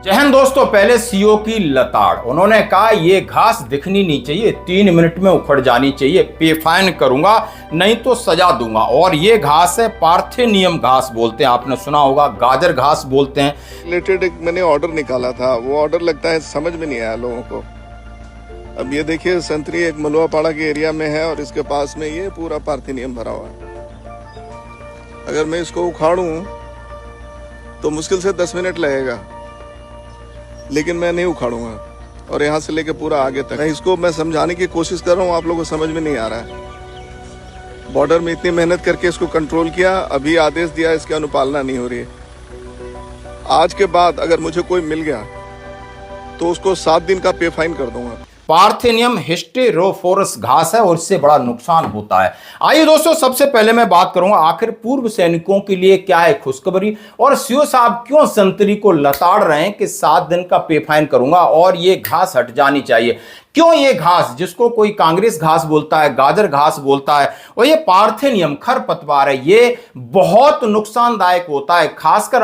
जय हिंद दोस्तों। पहले सीओ की लताड़, उन्होंने कहा ये घास दिखनी नहीं चाहिए, 3 मिनट में उखड़ जानी चाहिए, पे फाइन करूंगा नहीं तो सजा दूंगा। और ये घास है पार्थेनियम घास बोलते हैं, आपने सुना होगा, गाजर घास बोलते हैं। रिलेटेड एक मैंने ऑर्डर निकाला था, वो ऑर्डर लगता है समझ में नहीं आया लोगों को। अब ये देखिए संतरी एक मलुआपाड़ा के एरिया में है और इसके पास में ये पूरा पार्थेनियम भरा हुआ है। अगर मैं इसको उखाड़ूं तो मुश्किल से 10 मिनट लगेगा, लेकिन मैं नहीं उखाड़ूंगा। और यहाँ से लेके पूरा आगे तक इसको मैं समझाने की कोशिश कर रहा हूँ, आप लोगों को समझ में नहीं आ रहा है। बॉर्डर में इतनी मेहनत करके इसको कंट्रोल किया, अभी आदेश दिया इसकी अनुपालना नहीं हो रही है। आज के बाद अगर मुझे कोई मिल गया तो उसको 7 दिन का पे फाइन कर दूंगा। पार्थेनियम हिस्टेरोफोरस घास है और इससे बड़ा नुकसान होता है। आइए दोस्तों, सबसे पहले मैं बात करूंगा आखिर पूर्व सैनिकों के लिए क्या है खुशखबरी, और सीओ साहब क्यों संतरी को लताड़ रहे हैं कि 7 दिन का पे फाइन करूंगा और ये घास हट जानी चाहिए। क्यों ये घास, जिसको कोई कांग्रेस घास बोलता है, गाजर घास बोलता है, और ये पार्थेनियम खरपतवार है, ये बहुत नुकसानदायक होता है। खासकर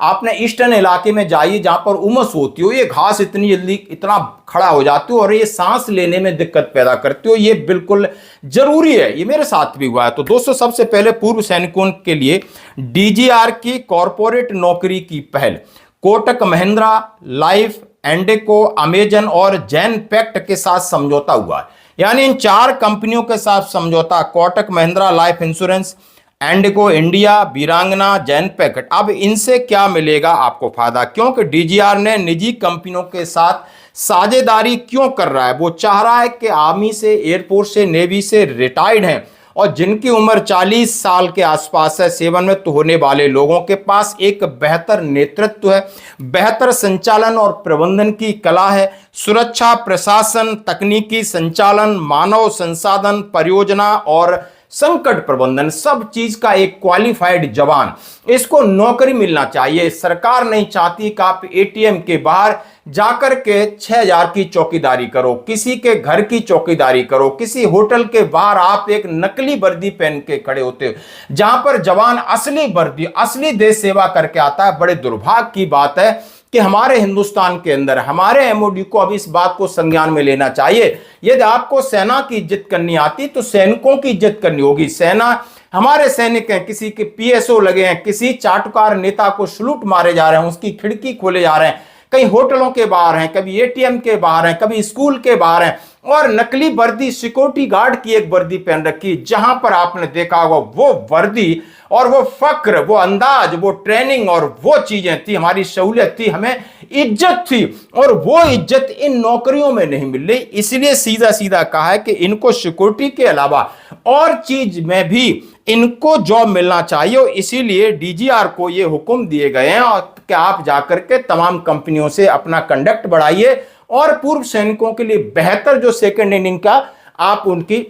आपने ईस्टर्न इलाके में जाइए जहां पर उमस होती हो, ये घास इतनी जल्दी इतना खड़ा हो जाती हो और ये सांस लेने में दिक्कत पैदा करती हो। ये बिल्कुल जरूरी है, ये मेरे साथ भी हुआ है। तो दोस्तों, सबसे पहले पूर्व सैनिकों के लिए डीजीआर की कॉरपोरेट नौकरी की पहल, कोटक महिंद्रा, लाइफ, एंडेको, अमेजन और जैनपेक्ट के साथ समझौता हुआ है। यानी इन 4 कंपनियों के साथ समझौता, कोटक महिंद्रा लाइफ इंश्योरेंस, एंडिको इंडिया, वीरांगना, जैनपेक्ट। अब इनसे क्या मिलेगा आपको फायदा, क्योंकि डीजीआर ने निजी कंपनियों के साथ साझेदारी क्यों कर रहा है? वो चाह रहा है कि आर्मी से, एयरफोर्स से, नेवी से रिटायर्ड हैं और जिनकी उम्र 40 साल के आसपास है, सेवानिवृत्त होने वाले लोगों के पास एक बेहतर नेतृत्व है, बेहतर संचालन और प्रबंधन की कला है, सुरक्षा, प्रशासन, तकनीकी संचालन, मानव संसाधन, परियोजना और संकट प्रबंधन, सब चीज का एक क्वालिफाइड जवान, इसको नौकरी मिलना चाहिए। सरकार नहीं चाहती कि आप एटीएम के बाहर जाकर के 6000 की चौकीदारी करो, किसी के घर की चौकीदारी करो, किसी होटल के बाहर आप एक नकली वर्दी पहन के खड़े होते हो, जहां पर जवान असली वर्दी, असली देश सेवा करके आता है। बड़े दुर्भाग्य की बात है कि हमारे हिंदुस्तान के अंदर हमारे एमओडी को अब इस बात को संज्ञान में लेना चाहिए। यदि आपको सेना की इज्जत करनी आती तो सैनिकों की इज्जत करनी होगी। सेना, हमारे सैनिक हैं, किसी के पीएसओ लगे हैं, किसी चाटुकार नेता को सलूट मारे जा रहे हैं, उसकी खिड़की खोले जा रहे हैं, कहीं होटलों के बाहर हैं, कभी एटीएम के बाहर हैं, कभी स्कूल के बाहर हैं, और नकली वर्दी, सिक्योरिटी गार्ड की एक वर्दी पहन रखी, जहां पर आपने देखा होगा वो वर्दी और वो फक्र, वो अंदाज, वो ट्रेनिंग और वो चीजें थी, हमारी सहूलियत थी, हमें इज्जत थी, और वो इज्जत इन नौकरियों में नहीं मिल रही। इसलिए सीधा सीधा कहा है कि इनको सिक्योरिटी के अलावा और चीज में भी इनको जॉब मिलना चाहिए। और इसीलिए डीजीआर को ये हुक्म दिए गए हैं कि आप जाकर के तमाम कंपनियों से अपना कंडक्ट बढ़ाइए और पूर्व सैनिकों के लिए बेहतर जो सेकंड इनिंग का आप उनकी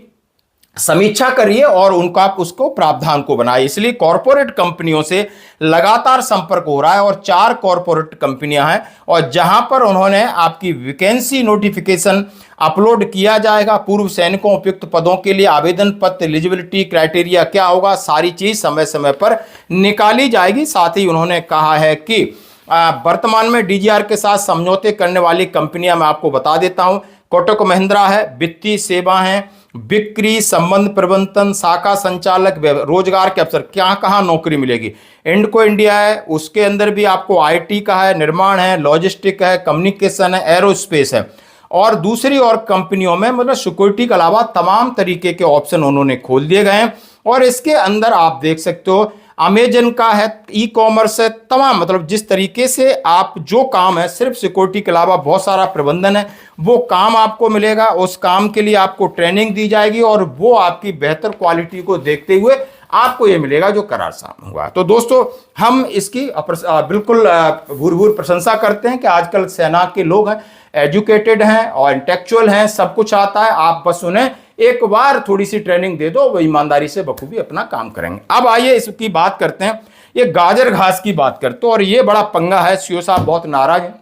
समीक्षा करिए और उनको आप उसको प्रावधान को बनाइए। इसलिए कॉरपोरेट कंपनियों से लगातार संपर्क हो रहा है और 4 कॉरपोरेट कंपनियां हैं और जहां पर उन्होंने आपकी वैकेंसी नोटिफिकेशन अपलोड किया जाएगा। पूर्व सैनिकों उपयुक्त पदों के लिए आवेदन पत्र, एलिजिबिलिटी क्राइटेरिया क्या होगा, सारी चीज समय समय पर निकाली जाएगी। साथ ही उन्होंने कहा है कि वर्तमान में डीजीआर के साथ समझौते करने वाली कंपनियां मैं आपको बता देता हूं। कोटक महिंद्रा है, वित्तीय सेवा है, बिक्री, संबंध प्रबंधन, शाखा संचालक, रोजगार के अवसर, क्या कहाँ नौकरी मिलेगी। एंडको इंडिया है, उसके अंदर भी आपको आईटी का है, निर्माण है, लॉजिस्टिक है, कम्युनिकेशन है, एरोस्पेस है, और दूसरी और कंपनियों में मतलब सिक्योरिटी के अलावा तमाम तरीके के ऑप्शन उन्होंने खोल दिए गए हैं। और इसके अंदर आप देख सकते हो अमेजन का है, ई कॉमर्स है, तमाम मतलब जिस तरीके से आप जो काम है, सिर्फ सिक्योरिटी के अलावा बहुत सारा प्रबंधन है, वो काम आपको मिलेगा। उस काम के लिए आपको ट्रेनिंग दी जाएगी और वो आपकी बेहतर क्वालिटी को देखते हुए आपको ये मिलेगा जो करार सामने हुआ। तो दोस्तों, हम इसकी बिल्कुल भूर प्रशंसा करते हैं कि आजकल सेना के लोग हैं, एजुकेटेड हैं और इंटेलेक्चुअल हैं, सब कुछ आता है। आप बस उन्हें एक बार थोड़ी सी ट्रेनिंग दे दो, वो ईमानदारी से बखूबी अपना काम करेंगे। अब आइए इसकी बात करते हैं, ये गाजर घास की बात करते हैं और ये बड़ा पंगा है। सीओ साहब बहुत नाराज हैं।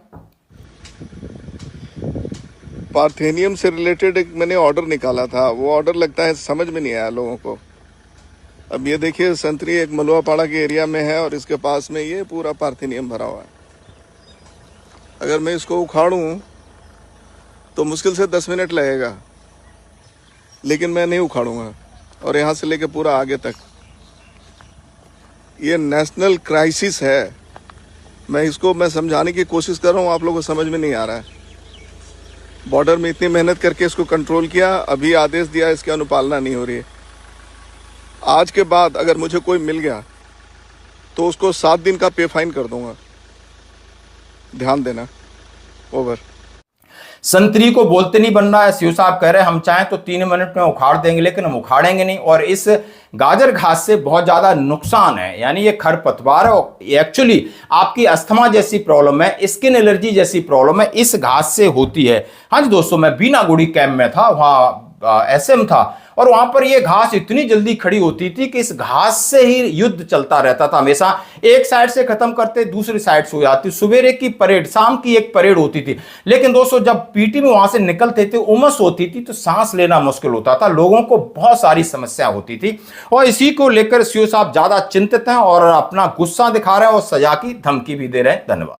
पार्थेनियम से रिलेटेड एक मैंने ऑर्डर निकाला था, वो ऑर्डर लगता है समझ में नहीं आया लोगों को। अब ये देखिए संतरी एक मलुआपाड़ा के एरिया में है और इसके पास में ये पूरा पार्थेनियम भरा हुआ है। अगर मैं इसको उखाड़ूं तो मुश्किल से 10 मिनट लगेगा, लेकिन मैं नहीं उखाड़ूंगा। और यहाँ से लेके पूरा आगे तक ये नेशनल क्राइसिस है। मैं समझाने की कोशिश कर रहा हूँ, आप लोगों को समझ में नहीं आ रहा है। बॉर्डर में इतनी मेहनत करके इसको कंट्रोल किया, अभी आदेश दिया इसकी अनुपालना नहीं हो रही है। आज के बाद अगर मुझे कोई मिल गया तो उसको 7 दिन का पे फाइन कर दूंगा। ध्यान देना। ओवर। संतरी को बोलते नहीं बनना है। सीओ साहब कह रहे हैं हम चाहें तो 3 मिनट में उखाड़ देंगे, लेकिन हम उखाड़ेंगे नहीं। और इस गाजर घास से बहुत ज्यादा नुकसान है, यानी ये खरपतवार है। एक्चुअली आपकी अस्थमा जैसी प्रॉब्लम है, स्किन एलर्जी जैसी प्रॉब्लम है, इस घास से होती है। हाँ जी दोस्तों, मैं बीनागुड़ी कैंप में था, वहां एसएम था, और वहां पर यह घास इतनी जल्दी खड़ी होती थी कि इस घास से ही युद्ध चलता रहता था हमेशा। एक साइड से खत्म करते, दूसरी साइड से हो जाती। सवेरे की परेड, शाम की एक परेड होती थी। लेकिन दोस्तों जब पीटी में वहां से निकलते थे, उमस होती थी, तो सांस लेना मुश्किल होता था, लोगों को बहुत सारी समस्या होती थी। और इसी को लेकर सीओ साहब ज्यादा चिंतित हैं और अपना गुस्सा दिखा रहे हैं और सजा की धमकी भी दे रहे हैं। धन्यवाद।